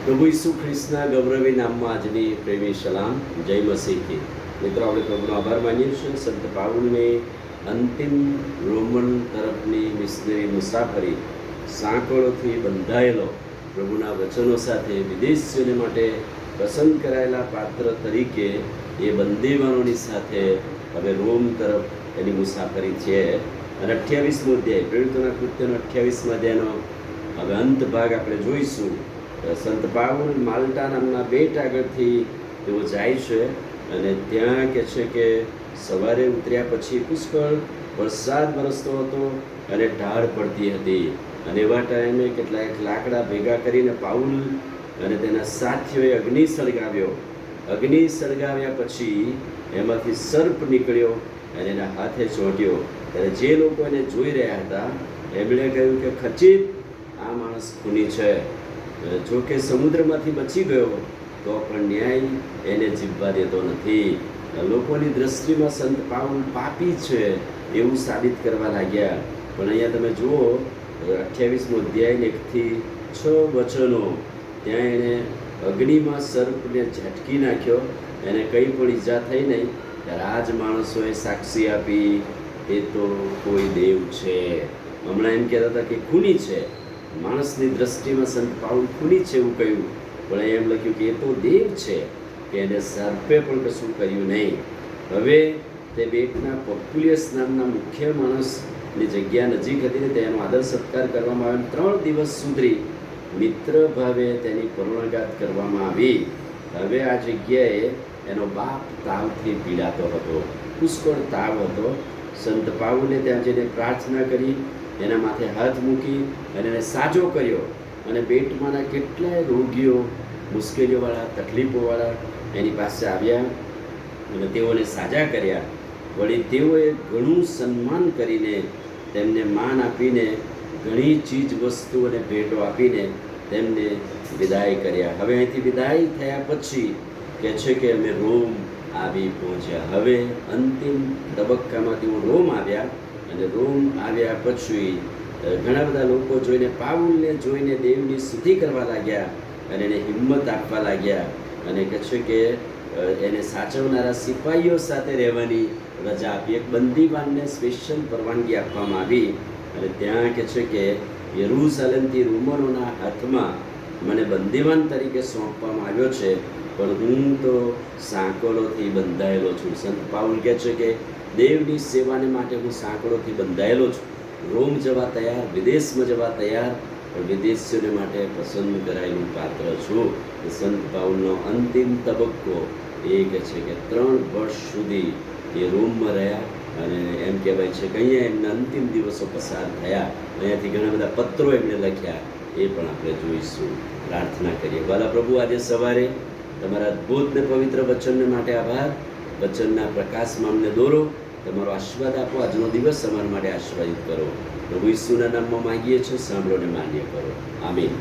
પ્રભુ ઈસુ ખ્રિસ્તના ગૌરવી નામમાં આજની પ્રેમી સલામ. જય મસીહી. મિત્રો, આપણે પ્રભુનો આભાર માનીએ છીએ. સંત પાઉલની અંતિમ રોમન તરફની મિશનરી મુસાફરી, સાંકળોથી બંધાયેલો પ્રભુના વચનો સાથે વિદેશીઓને માટે પસંદ કરાયેલા પાત્ર તરીકે એ બંદીવાનોની સાથે હવે રોમ તરફ એની મુસાફરી છે. અને 28મો અધ્યાય, પ્રેરિતોના કૃત્યનો 28મા અધ્યાયનો હવે અંત ભાગ આપણે જોઈશું. સંત પાઉલ માલ્ટા નામના બેટ આગળથી તેઓ જાય છે અને ત્યાં કહે છે કે સવારે ઉતર્યા પછી પુષ્કળ વરસાદ વરસતો હતો અને ઢાળ પડતી હતી. અને એવા ટાઈમે કેટલાક લાકડા ભેગા કરીને પાઉલ અને તેના સાથીઓએ અગ્નિ સળગાવ્યો. અગ્નિ સળગાવ્યા પછી એમાંથી સર્પ નીકળ્યો અને એના હાથે ચોંટ્યો. ત્યારે જે લોકો એને જોઈ રહ્યા હતા એમણે કહ્યું કે ખચિત આ માણસ ખૂની છે. જો કે સમુદ્રમાંથી બચી ગયો તો પણ ન્યાય એને જીવવા દેતો નથી. લોકોની દ્રષ્ટિમાં સંત પાઉલ પાપી છે એવું સાબિત કરવા લાગ્યા. પણ અહીંયા તમે જુઓ 28મો અધ્યાય 1-6 વચનો, ત્યાં એણે અગ્નિમાં સર્પને ઝટકી નાખ્યો, એને કંઈ પણ ઈજા થઈ નહીં. ત્યારે આ જ માણસોએ સાક્ષી આપી એ તો કોઈ દેવ છે. હમણાં એમ કહેતા હતા કે ખૂની છે, માણસની દ્રષ્ટિમાં સંત પાઉલ ખૂની છે એવું કહ્યું, પણ એમ લખ્યું કે એ તો દેવ છે, કે એને સર્પે પણ કશું કર્યું નહીં. હવે તે બેટના પપ્યુલિયસ નામના મુખ્ય માણસની જગ્યા નજીક હતી, તેનો આદર સત્કાર કરવામાં આવ્યો. 3 દિવસ સુધી મિત્ર ભાવે તેની પૂર્ણગાત કરવામાં આવી. હવે આ જગ્યાએ એનો બાપ તાવથી પીડાતો હતો, પુષ્કળ તાવ હતો. સંત પાઉલે ત્યાં જઈને પ્રાર્થના કરી, એના માથે હાથ મૂકી અને એને સાજો કર્યો. અને બેટમાંના કેટલાય રોગીઓ, મુશ્કેલીઓવાળા, તકલીફોવાળા એની પાસે આવ્યા અને તેઓને સાજા કર્યા. વળી તેઓએ ઘણું સન્માન કરીને, તેમને માન આપીને, ઘણી ચીજ વસ્તુ અને ભેટો આપીને તેમને વિદાય કર્યા. હવે અહીંથી વિદાય થયા પછી કહે છે કે અમે રોમ આવી પહોંચ્યા. હવે અંતિમ તબક્કામાં તેઓ રોમ આવ્યા. અને રોમ આવ્યા પછી ઘણા બધા લોકો જોઈને, પાઉલને જોઈને દેવની સ્તુતિ કરવા લાગ્યા અને એને હિંમત આપવા લાગ્યા. અને કહે છે કે એને સાચવનારા સિપાહીઓ સાથે રહેવાની રજા આપી. એક બંદીવાનને સ્પેશિયલ પરવાનગી આપવામાં આવી. અને ત્યાં કહે છે કે યરૂશલેમથી રોમનોના હાથમાં મને બંદીવાન તરીકે સોંપવામાં આવ્યો છે, પણ હું તો સાંકળોથી બંધાયેલો છું. સંત પાઉલ કહે છે કે દેવની સેવાને માટે હું સાંકળોથી બંધાયેલો છું. રોમ જવા તૈયાર, વિદેશમાં જવા તૈયાર, પણ વિદેશીઓને માટે પસંદ કરાયેલું પાત્ર છું. સંત પાઉલનો અંતિમ તબક્કો એ કહે છે કે 3 વર્ષ સુધી એ રોમમાં રહ્યા. અને એમ કહેવાય છે કે અહીંયા એમના અંતિમ દિવસો પસાર થયા. અહીંયાથી ઘણા બધા પત્રો એમણે લખ્યા, એ પણ આપણે જોઈશું. પ્રાર્થના કરીએ. વાલા પ્રભુ, આજે સવારે તમારા અદ્ભુત ને પવિત્ર વચનને માટે આભાર. વચનના પ્રકાશમાં અમને દોરો, તમારો આશીર્વાદ આપો. આજનો દિવસ અમારા માટે આશીર્વાદિત કરો. પ્રભુ ઈસુના નામમાં માંગીએ છીએ, સાંભળો ને માન્ય કરો. આમીન.